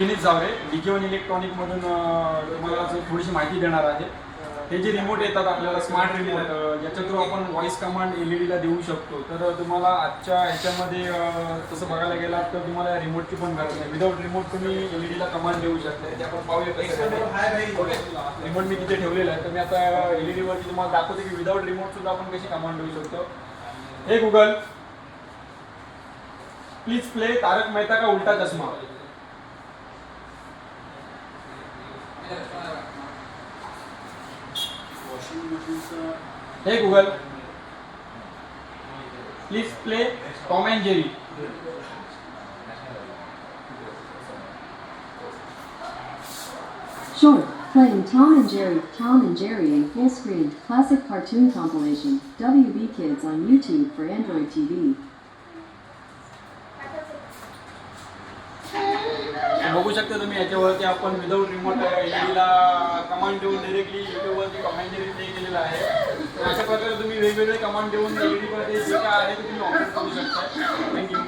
Vineet Jaware DK1 इलेक्ट्रॉनिकमधून तुम्हाला थोडीशी माहिती देणार आहे. हे जे रिमोट येतात आपल्याला स्मार्ट रिमोट, याच्या थ्रू आपण व्हॉइस कमांड LED ला देऊ शकतो. तर तुम्हाला आजच्या ह्याच्यामध्ये तसं बघायला गेलात तर तुम्हाला रिमोटची पण गरज नाही. विदाउट रिमोट तुम्ही LED ला कमांड देऊ शकता. ते आपण पाहूया कसं रिमोट मी तिथे ठेवलेला आहे. तर मी आता LED वरती तुम्हाला दाखवते की विदाउट रिमोट सुद्धा आपण कशी कमांड देऊ शकतो. हे गुगल प्लीज प्ले तारक मेहता का उल्टा चष्मा. Hey Google, please play Tom and Jerry. Short, playing Tom and Jerry. Tom and Jerry in full screen, classic cartoon compilation. WB Kids on YouTube for Android TV. बघू शकता तुम्ही याच्यावरती आपण without remote LED ला command देऊन directly युट्यूबवरती Tom and Jerry play केलेला आहे. अशा प्रकारे तुम्ही वेगवेगळे कमांड देऊन LED मध्ये जे काय आहे ते तुम्ही ऑपरेट करू शकता. थँक्यू.